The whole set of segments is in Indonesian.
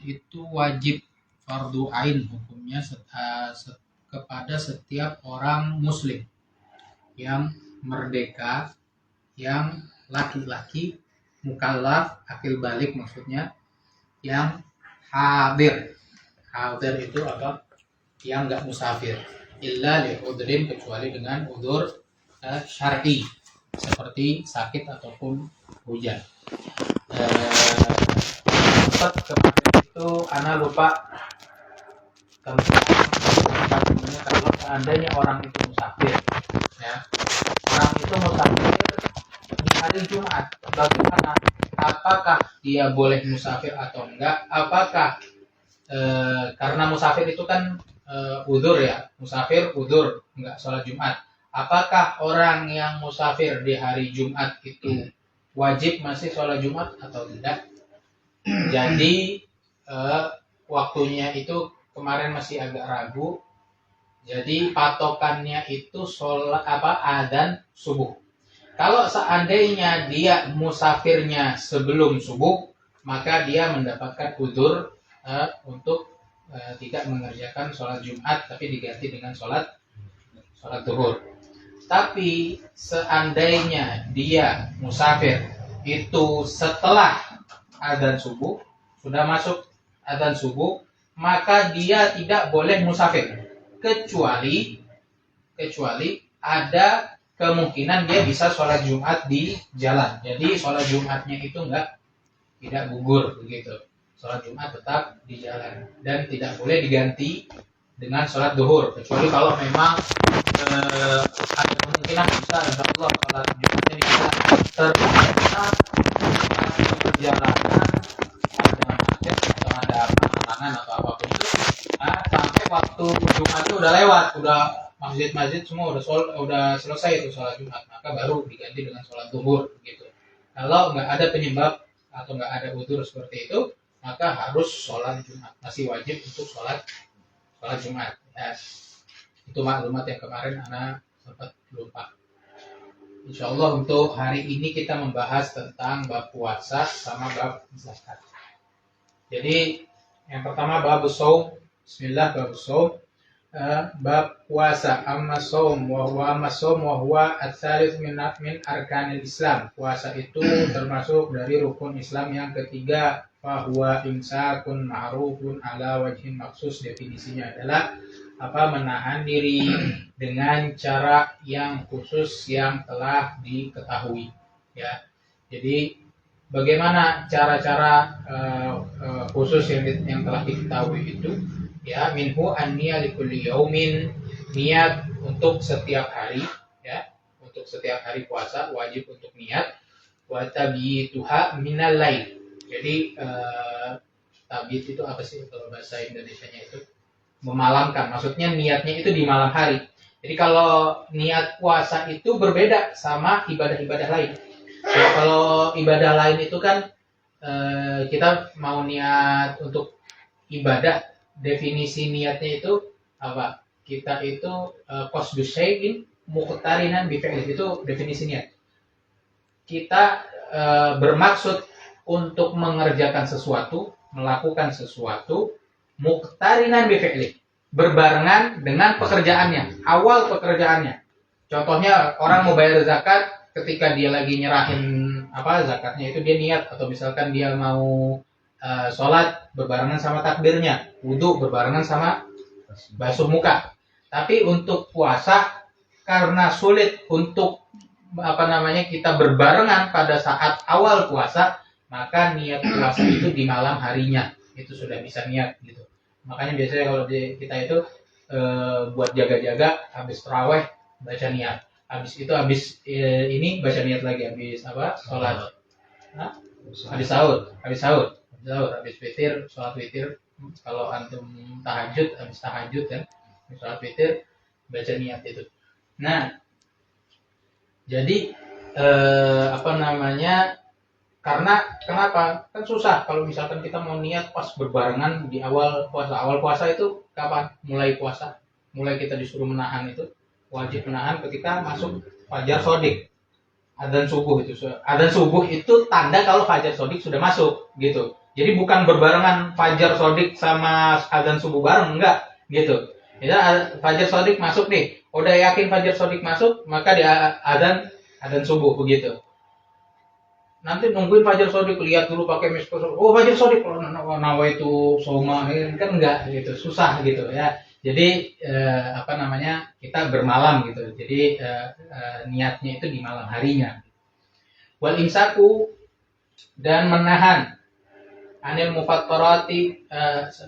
itu wajib fardu ain hukumnya kepada setiap orang muslim yang merdeka, yang laki-laki, mukallaf, akil balik maksudnya, yang hadir. Hadir itu apa? Yang enggak musafir. Illa li udhrin, kecuali dengan udzur syar'i seperti sakit ataupun hujan. Kemarin itu ana lupa tentang kalau seandainya orang itu musafir, ya, orang itu musafir di hari Jumat, bagaimana? Apakah dia boleh musafir atau enggak? Apakah karena musafir itu kan udzur ya, musafir udzur enggak sholat Jumat. Apakah orang yang musafir di hari Jumat itu wajib masih sholat Jumat atau tidak? Jadi waktunya itu kemarin masih agak ragu. Jadi patokannya itu sholat adzan subuh. Kalau seandainya dia musafirnya sebelum subuh, maka dia mendapatkan udzur untuk tidak mengerjakan sholat Jumat, tapi diganti dengan sholat zuhur. Tapi seandainya dia musafir itu setelah adzan subuh, sudah masuk adzan subuh, maka dia tidak boleh musafir kecuali ada kemungkinan dia bisa sholat Jumat di jalan. Jadi sholat Jumatnya itu tidak gugur begitu. Sholat Jumat tetap di jalan dan tidak boleh diganti dengan sholat zuhur, kecuali kalau memang ada kemungkinan bisa, insya Allah sholat Jumatnya bisa ternyata perjalanan ada macet atau ada halangan atau apapun itu, sampai waktu Jumatnya udah lewat, udah masjid-masjid semua udah selesai itu sholat Jumat, maka baru diganti dengan sholat zuhur gitu. Kalau nggak ada penyebab atau nggak ada udzur seperti itu, maka harus sholat Jumat, masih wajib untuk sholat Jumat. Ya. Itu maklumat yang kemarin Ana sempat lupa. Insya Allah untuk hari ini kita membahas tentang bab puasa sama bab zakat. Jadi yang pertama bab shaum. Bismillah, bab shaum. Bab puasa. Amma shaum wa huwa ats-tsalits min arkanil Islam. Puasa itu termasuk dari rukun Islam yang ketiga. Fahuwa imsakun ma'rufun ala wajhin maksus. Definisinya adalah menahan diri dengan cara yang khusus yang telah diketahui, ya. Jadi bagaimana cara-cara khusus yang telah diketahui itu, ya, minhu an-niyya likulli yaumin, niat untuk setiap hari, ya, untuk setiap hari puasa wajib untuk niat, wa tabyituha minal lail. Jadi tabyit itu apa sih kalau bahasa Indonesianya itu? Memalamkan, maksudnya niatnya itu di malam hari. Jadi kalau niat puasa itu berbeda sama ibadah-ibadah lain. Ya, kalau ibadah lain itu kan kita mau niat untuk ibadah, definisi niatnya itu apa? Kita itu qasdu syai'in muqtarinan bi fi'li, itu definisi niat. Kita bermaksud untuk mengerjakan sesuatu, melakukan sesuatu muqtarinan bi fi'li, berbarengan dengan pekerjaannya, awal pekerjaannya. Contohnya orang mau bayar zakat, ketika dia lagi nyerahin zakatnya itu dia niat, atau misalkan dia mau sholat berbarengan sama takbirnya, wudu berbarengan sama basuh muka. Tapi untuk puasa karena sulit untuk kita berbarengan pada saat awal puasa, maka niat puasa itu di malam harinya itu sudah bisa niat gitu. Makanya biasanya kalau kita itu buat jaga-jaga, habis tarawih baca niat, habis ini baca niat lagi, habis sholat, habis sahur, habis witir, sholat witir. Kalau antum tahajud, habis tahajud kan, sholat witir baca niat itu. Nah, jadi karena kenapa? Kan susah kalau misalkan kita mau niat pas berbarengan di awal puasa. Awal puasa itu kapan? Mulai puasa. Mulai kita disuruh menahan itu. Wajib menahan ketika masuk fajar shodiq. Adzan subuh itu. Adzan subuh itu tanda kalau fajar shodiq sudah masuk gitu. Jadi bukan berbarengan fajar sodik sama azan subuh bareng, enggak gitu. Ya, fajar sodik masuk nih, udah yakin fajar sodik masuk, maka dia azan subuh begitu. Nanti nungguin fajar sodik, lihat dulu pakai miskos, oh fajar sodik, nawa itu soma, kan enggak gitu, susah gitu ya. Jadi kita bermalam gitu. Jadi niatnya itu di malam harinya. Wal imsaku, dan menahan anil mufattarati.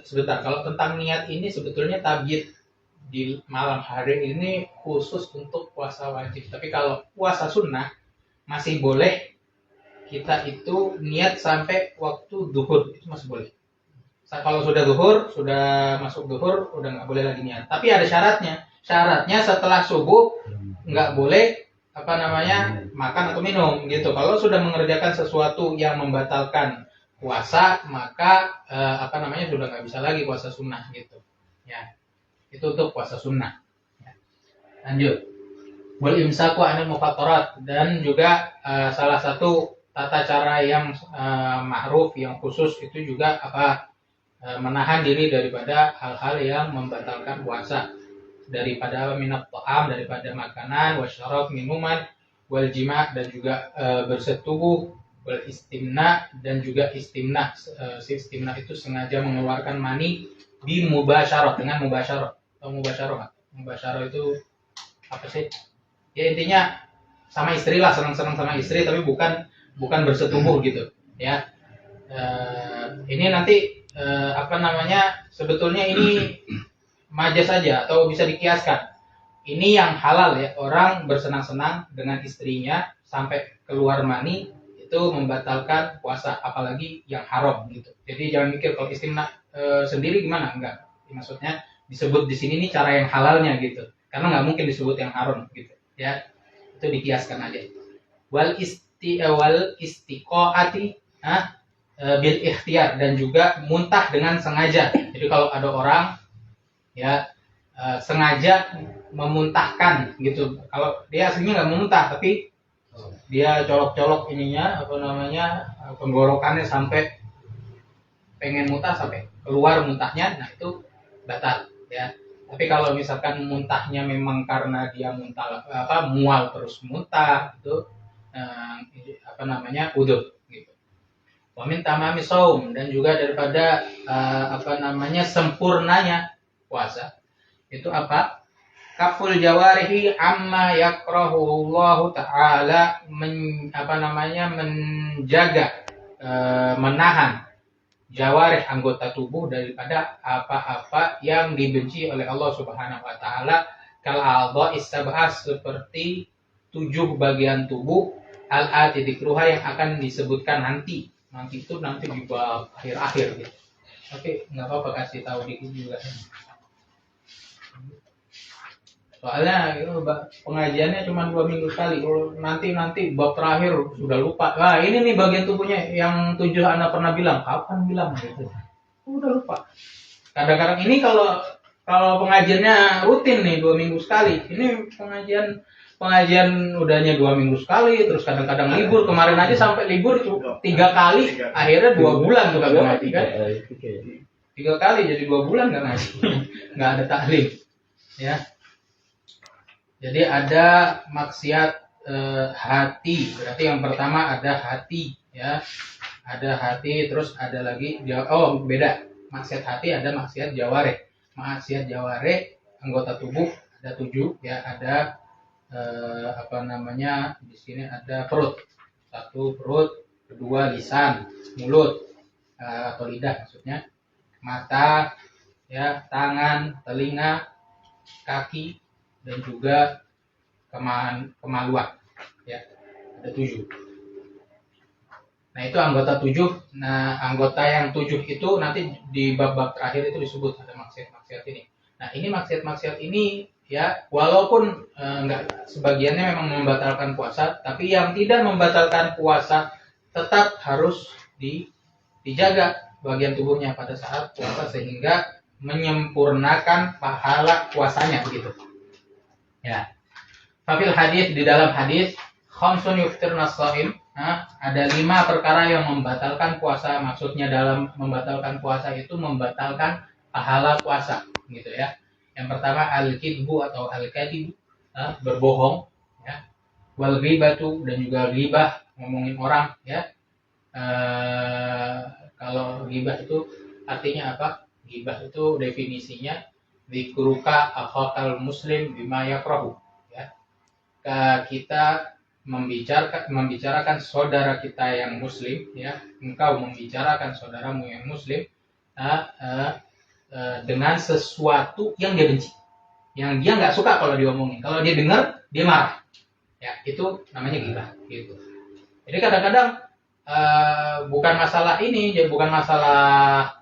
Sebentar, kalau tentang niat ini sebetulnya tabyid di malam hari ini khusus untuk puasa wajib. Tapi kalau puasa sunnah masih boleh kita itu niat sampai waktu duhur, itu masih boleh. Kalau sudah duhur, sudah masuk duhur, udah nggak boleh lagi niat. Tapi ada syaratnya. Syaratnya setelah subuh nggak boleh makan atau minum gitu. Kalau sudah mengerjakan sesuatu yang membatalkan puasa, maka sudah nggak bisa lagi puasa sunnah gitu. Ya, itu untuk puasa sunnah. Ya. Lanjut. Wal imsaku anil mufattarat, dan juga salah satu tata cara yang ma'ruf, yang khusus itu juga menahan diri daripada hal-hal yang membatalkan puasa, daripada minat ta'am, daripada makanan, wasyarab, minuman, wal jima', dan juga bersetubuh, wal istimna, dan juga istimna. Istimna itu sengaja mengeluarkan mani bi mubasyarah, dengan mubasyarah. Atau mubasyarah itu apa sih? Ya intinya sama istri lah, senang-senang sama istri, tapi bukan bersetubuh gitu ya. Ini nanti sebetulnya ini majas saja atau bisa dikiaskan. Ini yang halal ya, orang bersenang-senang dengan istrinya sampai keluar mani, itu membatalkan puasa, apalagi yang haram gitu. Jadi jangan mikir kalau istimna sendiri gimana, enggak. Maksudnya disebut di sini nih cara yang halalnya gitu. Karena nggak mungkin disebut yang haram gitu ya. Itu dikiaskan aja. Wal istiqaati bil ikhtiar, dan juga muntah dengan sengaja. Jadi kalau ada orang ya sengaja memuntahkan gitu. Kalau dia aslinya nggak memuntah, tapi dia colok-colok penggorokannya sampai pengen muntah, sampai keluar muntahnya, nah itu batal ya. Tapi kalau misalkan muntahnya memang karena dia mual terus muntah, itu udhur gitu. Wa min tamami shaum, dan juga daripada sempurnanya puasa itu kaful jawarihi amma yakrahu Allah taala, menjaga menahan jawarih, anggota tubuh, daripada apa-apa yang dibenci oleh Allah Subhanahu wa taala, kal a'dha istab'ah, seperti 7 bagian tubuh, al-ati dikruha, yang akan disebutkan nanti itu di bab akhir-akhir gitu. Oke, nggak apa-apa kasih tahu dikit juga. Soalnya pengajiannya cuma 2 minggu sekali. Kalau nanti bab terakhir sudah lupa. Nah, ini nih bagian tubuhnya yang 7 anak pernah bilang. Kapan bilang gitu? Udah lupa. Kadang-kadang ini kalau pengajiannya rutin nih 2 minggu sekali. Ini pengajian udahnya 2 minggu sekali, terus kadang-kadang libur. Kemarin aja sampai libur itu 3 kali. Akhirnya 2 bulan tuh kagak ngaji kan? 3 kali jadi 2 bulan nggak ngaji. Nggak ada taklim. Ya. Jadi ada maksiat hati. Berarti yang pertama ada hati ya. Ada hati, terus ada lagi beda. Maksiat hati ada maksiat jawareh. Maksiat jawareh anggota tubuh ada 7 ya. Ada di sini ada perut. 1 perut, 2 lisan, mulut atau lidah maksudnya. Mata ya, tangan, telinga, kaki, dan juga kemaluan ya, ada 7. Nah itu anggota 7. Nah anggota yang 7 itu nanti di bab-bab terakhir itu disebut ada maksiat ini. Nah ini maksiat ini ya, walaupun enggak, sebagiannya memang membatalkan puasa, tapi yang tidak membatalkan puasa tetap harus dijaga bagian tubuhnya pada saat puasa, sehingga menyempurnakan pahala puasanya begitu. Ya. Fafil hadis, di dalam hadis, khamsun yuftirna shaim, ada 5 perkara yang membatalkan puasa. Maksudnya dalam membatalkan puasa itu membatalkan pahala puasa, gitu ya. Yang pertama al-kidbu atau al-kadibu, berbohong, ya. Wal ghibatu, dan juga ghibah, ngomongin orang, ya. Kalau ghibah itu artinya apa? Ghibah itu definisinya dzikruka akhakal muslim bima yakrahu, ya. Kita membicarakan saudara kita yang muslim, ya. Engkau membicarakan saudaramu yang muslim dengan sesuatu yang dia benci, yang dia nggak suka kalau diomongin. Kalau dia dengar, dia marah, ya. Itu namanya ghibah, gitu. Jadi kadang-kadang bukan masalah ini, jadi bukan masalah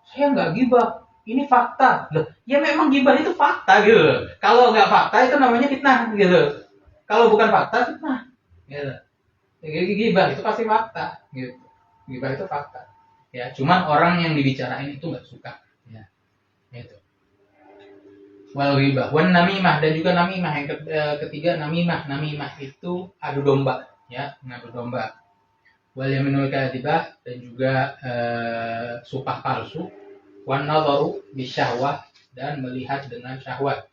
saya nggak ghibah, ini fakta. Loh, ya memang ghibah itu fakta, gitu. Kalau nggak fakta itu namanya fitnah, gitu. Kalau bukan fakta, fitnah, gitu. Jadi ghibah itu pasti fakta, gitu. Ghibah itu fakta, ya. Cuman orang yang dibicarain itu nggak suka, ya. Itu. Wal ghibah, wan namimah, dan juga namimah. Yang ketiga namimah. Namimah itu adu domba, ya, ngadu domba. Wal yaminul kadhibah, dan juga sumpah palsu. Wan nadharu bisyahwah, dan melihat dengan syahwat.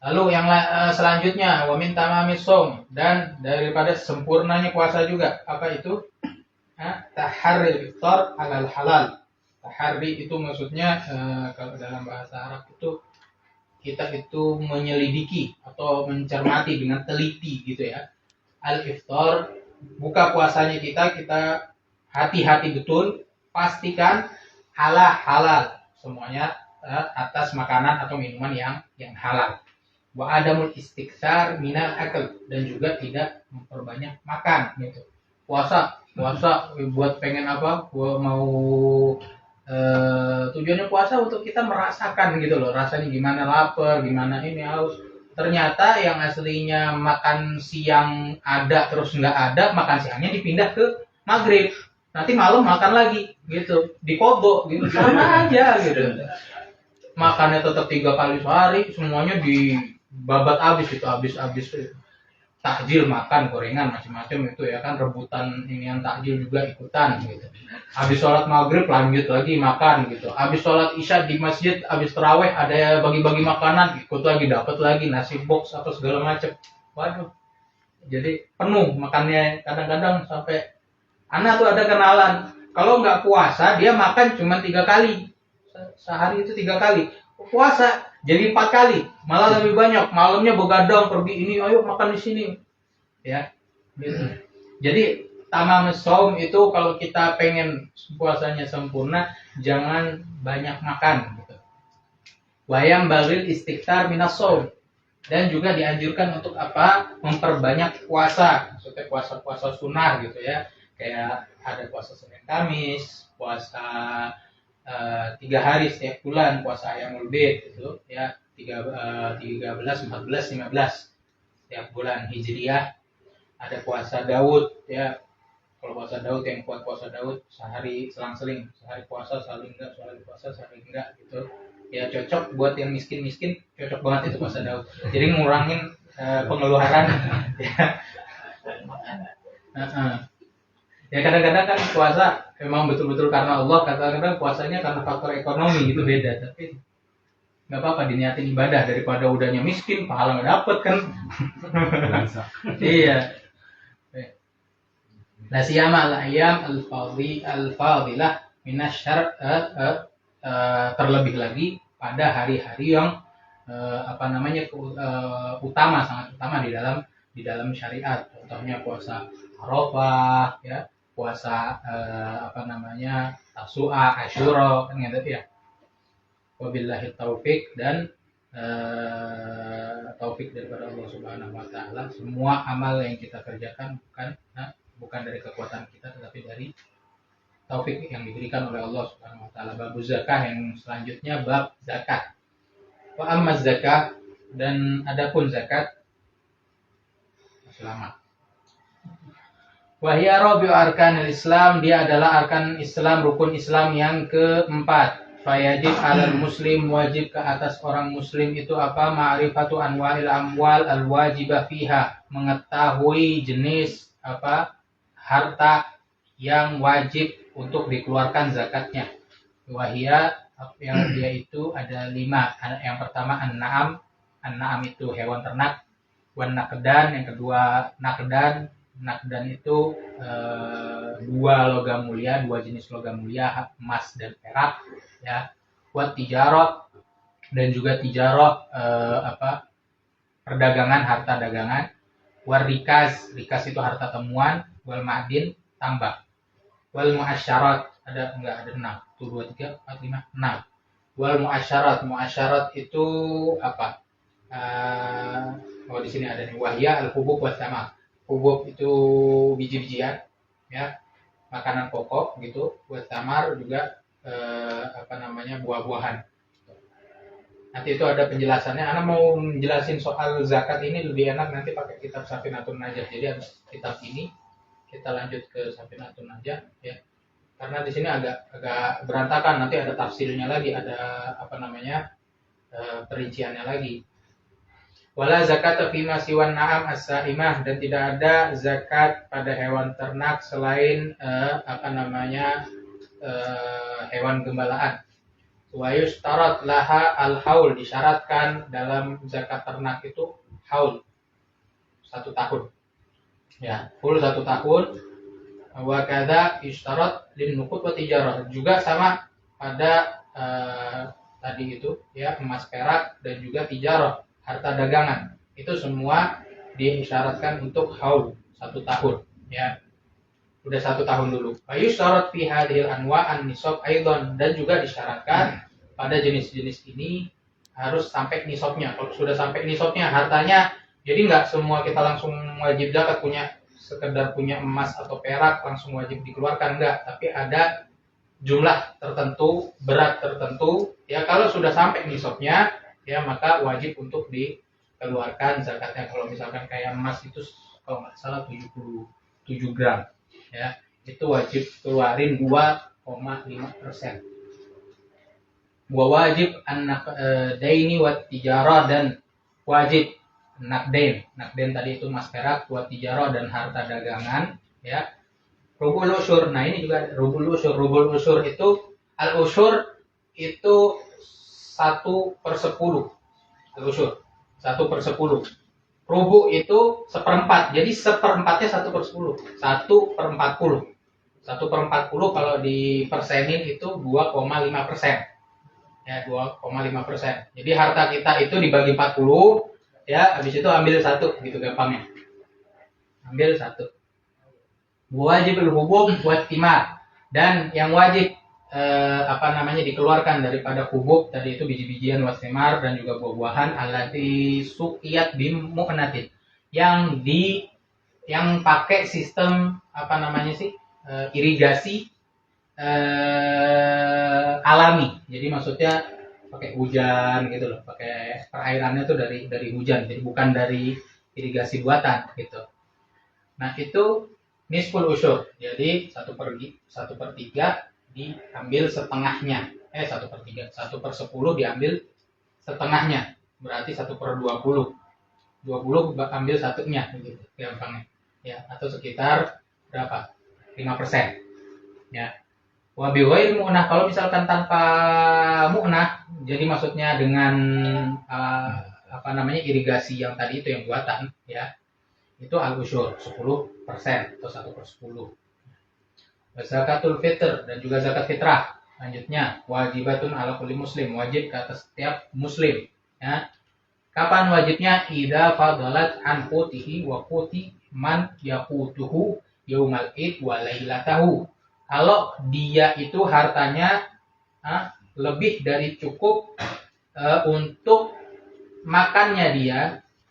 Lalu yang selanjutnya wa min tamamis shaum, dan daripada sempurnanya puasa juga. Apa itu? Taharri iftar alal halal. Taharri itu maksudnya kalau dalam bahasa Arab itu kita itu menyelidiki atau mencermati dengan teliti, gitu ya. Al-iftar, buka puasanya kita hati-hati betul, pastikan halal semuanya, atas makanan atau minuman yang halal. Wa adamul istiktsar minal akal, dan juga tidak memperbanyak makan, gitu. Puasa buat pengen apa? Mau tujuannya puasa untuk kita merasakan, gitu loh, rasanya gimana, lapar, gimana ini, haus. Ternyata yang aslinya makan siang ada terus nggak ada, makan siangnya dipindah ke maghrib. Nanti malam makan lagi, gitu, dikodok, gitu, sama aja, gitu. Makannya tetap 3 kali sehari, semuanya dibabat habis, itu habis takjil, makan gorengan macam-macam, itu ya kan, rebutan ini yang takjil juga ikutan, gitu. Habis sholat maghrib lanjut lagi makan, gitu. Habis sholat isya di masjid, habis taraweh ada bagi-bagi makanan, ikut lagi, dapat lagi nasi box atau segala macam. Waduh, jadi penuh makannya. Kadang-kadang sampai anak tuh ada kenalan, kalau nggak puasa dia makan cuma 3 kali sehari, itu 3 kali. Puasa jadi 4 kali, malah lebih banyak. Malamnya begadang pergi ini, ayo makan di sini, ya. Gitu. Jadi tamamus shaum itu kalau kita pengen puasanya sempurna, jangan banyak makan, gitu. Wayam balil istiktar minas shaum, dan juga dianjurkan untuk apa? Memperbanyak puasa, maksudnya puasa sunnah, gitu ya. Kayak ada puasa Senin Kamis, puasa 3 hari setiap bulan, puasa Ayyamul Bid, gitu ya, 13, 14, 15 setiap bulan Hijriyah. Ada puasa Daud, ya. Kalau puasa Daud, yang kuat puasa Daud sehari selang-seling, sehari puasa sehari enggak, sehari puasa sehari enggak, gitu. Ya cocok buat yang miskin-miskin, cocok banget itu puasa Daud. Jadi ngurangin pengeluaran, ya. Ya kadang-kadang kan puasa memang betul-betul karena Allah, kadang-kadang puasanya karena faktor ekonomi, gitu, beda. Tapi nggak apa-apa, diniatin ibadah daripada udahnya miskin, pahala nggak dapet kan. Iya. La siyama al-ayyam al-fadilah minasyar, terlebih lagi pada hari-hari yang utama, sangat utama di dalam syariat. Contohnya puasa Arafah, ya. Puasa Tasu'a, Asyura, kan gitu ya. Wabillahi taufik, dan taufik daripada Allah Subhanahu wa taala. Semua amal yang kita kerjakan bukan dari kekuatan kita, tetapi dari taufik yang diberikan oleh Allah Subhanahu wa taala. Bab zakah yang selanjutnya, bab zakat. Wa amma zakah, dan adapun zakat, selamat. Wahya rabi'u arkanil Islam, dia adalah arkan Islam, rukun Islam yang keempat. Fayajib alal muslim, wajib ke atas orang muslim itu apa? Ma'rifatu anwa'il amwal al-wajibah fiha, mengetahui jenis harta yang wajib untuk dikeluarkan zakatnya. Wahia yang dia itu ada 5. Yang pertama an-na'am. An-na'am itu hewan ternak. Wan naqdan, yang kedua naqdan. Naqdan itu 2 logam mulia, 2 jenis logam mulia, emas dan perak, ya. Wat tijarah, dan juga tijarah perdagangan, harta dagangan. War rikaz, rikaz itu harta temuan. Wal ma'din, tambah. Wal muasyarat, ada 6. 1 2 3 4 5 6. Wal muasyarat, muasyarat itu apa? Di sini ada nih, wahya al-hubub wa thamar. Hubub itu biji-bijian, ya, makanan pokok gitu. Wa thamar juga buah-buahan. Nanti itu ada penjelasannya. Ana mau menjelasin soal zakat ini lebih enak nanti pakai kitab Safinatun Najah. Jadi habis kitab ini kita lanjut ke Safinatun Najah, ya. Karena di sini agak berantakan, nanti ada tafsirnya lagi, ada perinciannya lagi. Wala zakat fi ma siwan na'am as-sa'imah, dan tidak ada zakat pada hewan ternak selain hewan gembalaan. Wa yushtarat laha al-haul, disyaratkan dalam zakat ternak itu haul 1 tahun. Ya, full 1 tahun. Wa kadza yushtarat lin nuqud wa tijarah, juga sama pada tadi itu, ya, emas perak dan juga tijarah, harta dagangan. Itu semua disyaratkan untuk haul 1 tahun, ya. Udah 1 tahun dulu. Ayu syarat fi hadhil anwa' an-nisab aidan, dan juga disyaratkan pada jenis-jenis ini harus sampai nisabnya. Kalau sudah sampai nisabnya hartanya, jadi nggak semua kita langsung wajib zakat, sekedar punya emas atau perak langsung wajib dikeluarkan, enggak, tapi ada jumlah tertentu, berat tertentu, ya. Kalau sudah sampai nisabnya, ya, maka wajib untuk dikeluarkan zakatnya. Kalau misalkan kayak emas itu kalau nggak salah 77 gram, ya, itu wajib keluarin 2,5%. Wa wajib an-naqdaini wa tijarah, dan wajib naqdain. Naqdain tadi itu emas perak, wa tijarah dan harta dagangan, ya. Rubul usyur. Nah, ini juga rubul usyur. Rubul usyur itu al-usyur itu 1/10. Al-usyur 1/10. Rubu itu 1/4. Jadi 1/4-nya 1/10. 1/40. 1/40 kalau dipersenin itu 2,5%. Ya, 2,5%. Jadi harta kita itu dibagi 40, ya, habis itu ambil 1 gitu gampangnya. Ambil 1. Wajibul hubub buat timar, dan yang wajib dikeluarkan daripada hubub tadi itu biji-bijian wasimar dan juga buah-buahan allati suqiyat bimu'natin, yang pakai sistem irigasi alami. Jadi maksudnya pakai hujan gitu loh, pakai perairannya tuh dari hujan, jadi bukan dari irigasi buatan gitu. Nah, itu nisful usyur. Jadi 1/3 diambil setengahnya. 1/3. 1/10 diambil setengahnya. Berarti 1/20. 20 ambil 1-nya begitu gampangnya. Ya, atau sekitar berapa? 5%. Ya. Wa bi ghairi mu'nah, kalau misalkan tanpa mu'nah, jadi maksudnya dengan irigasi yang tadi itu yang buatan, ya. Itu al-usyur 10% atau 1/10. Zakatul fitr, dan juga zakat fitrah. Lanjutnya, wajibatun ala kulli muslim, wajib ke atas setiap muslim, ya. Kapan wajibnya? Idza fadalat an qutihi wa quti man yaqutuhu yaumal id wa lailatahu. Kalau dia itu hartanya lebih dari cukup untuk makannya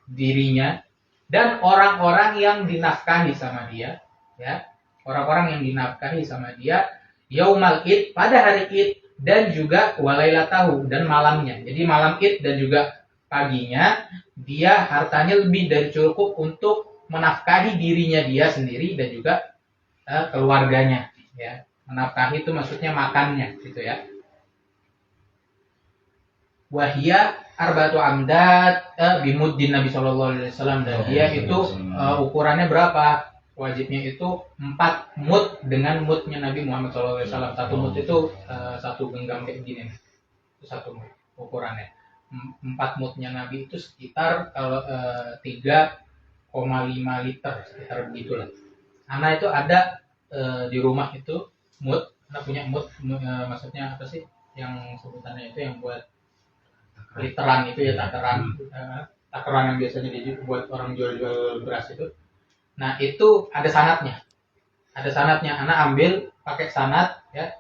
dirinya dan orang-orang yang dinafkahi sama dia, ya. Orang-orang yang dinafkahi sama dia yaumal id, pada hari id, dan juga walailatahu, dan malamnya. Jadi malam id dan juga paginya dia hartanya lebih dari cukup untuk menafkahi dirinya dia sendiri dan juga keluarganya, ya. Menafkahi itu maksudnya makannya gitu, ya. Wahia arba'atu amdad bimuddin Nabi sallallahu alaihi wasallam, dan dia itu ukurannya berapa? wajibnya itu 4 mud dengan mudnya Nabi Muhammad SAW. 1 mud itu 1 genggam kayak gini nih. Itu 1 mud ukurannya. 4 mudnya Nabi itu sekitar kalau 3,5 liter sekitar begitulah. Ana itu ada di rumah itu mud, Ana punya mud, maksudnya apa sih yang sebutannya itu yang buat literan itu ya, takaran yang biasanya dibuat orang jual-jual beras itu. Nah itu ada sanadnya, Ana ambil pakai sanad ya,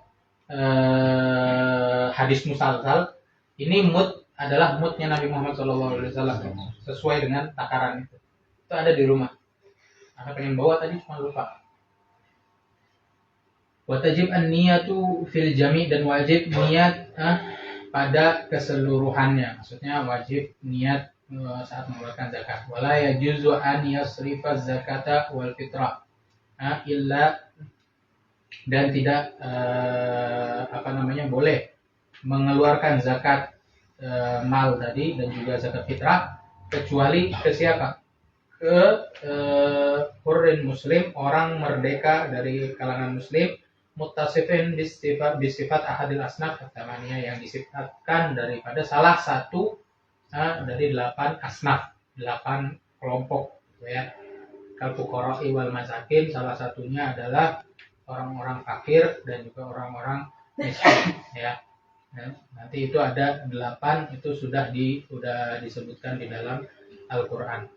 hadis musalsal. Ini mud adalah mudnya Nabi Muhammad SAW sesuai dengan takaran itu ada di rumah. Ana pengen bawa tadi cuma lupa. Wajib an-niyatu fil jami', dan wajib niat pada keseluruhannya, maksudnya wajib niat saat mengeluarkan zakat. Wala yajuzu an yasrifa zakata wal fitrah illa, dan tidak boleh mengeluarkan zakat mal tadi dan juga zakat fitrah kecuali ke siapa? Ke hurrin muslim, orang merdeka dari kalangan muslim, muttasifin bisifat ahadil asnaf at-tamaniyah, yang disifatkan daripada salah satu dari 8 asnaf, 8 kelompok ya. Kal fuqara'i wal masakin, salah satunya adalah orang-orang fakir dan juga orang-orang miskin ya. Nanti itu ada 8, itu sudah disebutkan di dalam Al-Qur'an.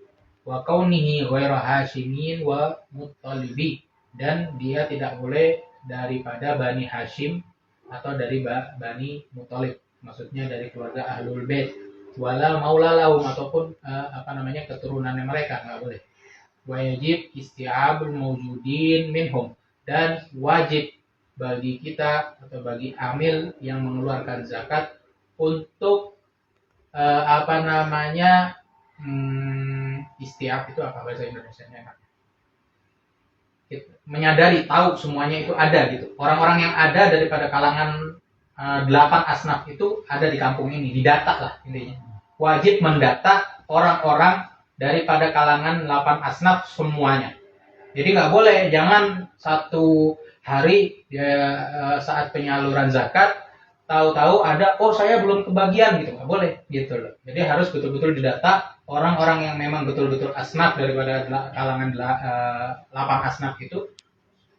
Wa kaunihi ghairu hasyimin wa muttalibi, dan dia tidak boleh daripada Bani Hashim atau dari Bani Muthalib, maksudnya dari keluarga Ahlul Bait, wala maulalahum, ataupun keturunannya mereka, nggak boleh. Wajib isti'abul mawjudin minhum, dan wajib bagi kita atau bagi amil yang mengeluarkan zakat untuk istiab itu apa bahasa Indonesianya? Menyadari, tahu semuanya itu ada gitu. Orang-orang yang ada daripada kalangan 8 asnaf itu ada di kampung ini, didata lah intinya. Wajib mendata orang-orang daripada kalangan 8 asnaf semuanya. Jadi nggak boleh, jangan satu hari saat penyaluran zakat tahu-tahu ada, saya belum kebagian gitu, nggak boleh gitu loh. Jadi harus betul-betul didata orang-orang yang memang betul-betul asnaf daripada kalangan 8 asnaf itu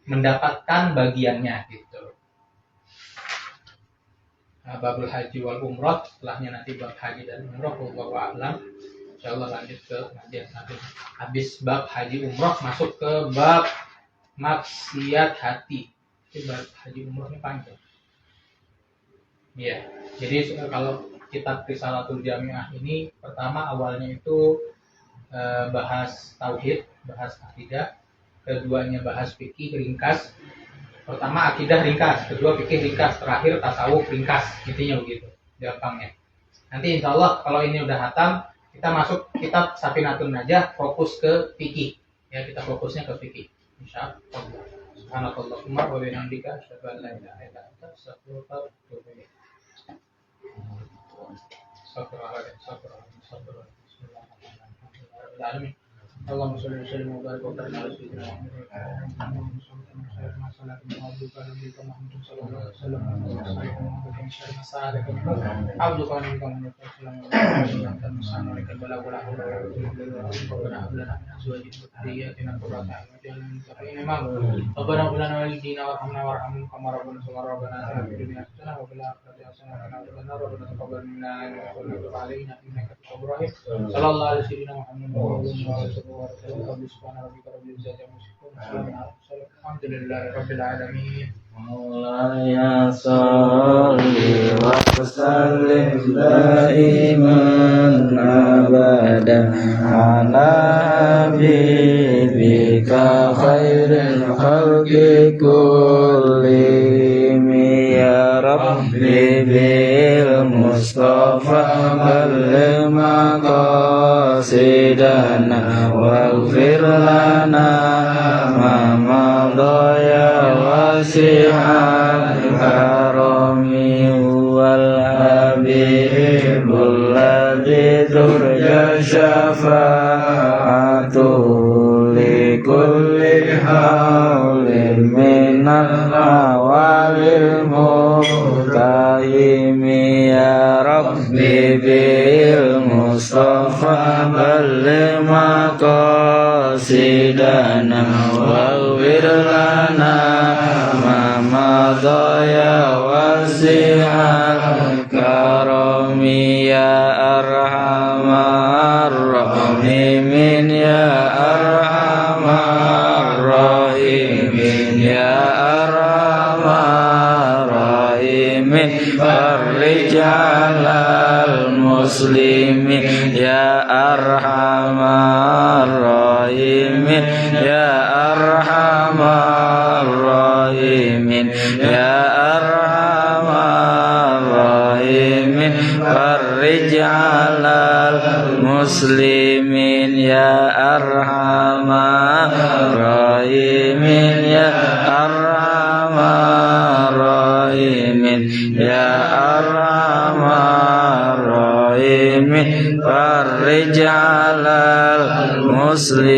mendapatkan bagiannya gitu. Babul haji wal umrah, setelahnya nanti bab haji dan umrah. Wallahu a'lam. Insyaallah lanjut ke kajian nanti. Habis bab haji umrah masuk ke bab maksiat hati. Itu bab haji umrahnya panjang. Iya. Jadi kalau kitab Risalatul Jami'ah ini pertama awalnya itu bahas tauhid, bahas akidah, keduanya bahas fikih ringkas. Pertama akidah ringkas, kedua fikih ringkas, terakhir tasawuf ringkas. Intinya begitu, gampangnya. Nanti insya Allah kalau ini udah hatam, kita masuk kitab Safinatun Najah, fokus ke fikih. Ya, kita fokusnya ke fikih. Insya Allah. Subhanakallahumma wa bihamdika asyhadu an la ilaha illa anta astaghfiruka wa atubu ilaik. Bismillahirrahmanirrahim. Allahumma shalli wa sallim wa barik wa barik ala sayyidina Muhammad. Alhamdulillahirabbil alamin. Maulaya sholli wa sallim daiman abadan ala habibika khairil khalqi kullihim ya rabbi bil mustafa balligh maqasidana waghfir lana ya wasi'al karami wal habibul ladzi turja syafa'atu li kulli Kahimi ya Rabbi bil Mustafa balli maqasidana waghfir lana ma madha ya wasi'al karami ya arhamar rahimin ya arhamar rahimin ya arhamar rahimin farij 'alal muslimin ya arhamar rahimin ya arhamar rahimin ya arhamar rahimin farij 'alal muslimin ya arhamar rahimin ya arhamar rahimin ya arhamar rahimin farij 'alal muslimin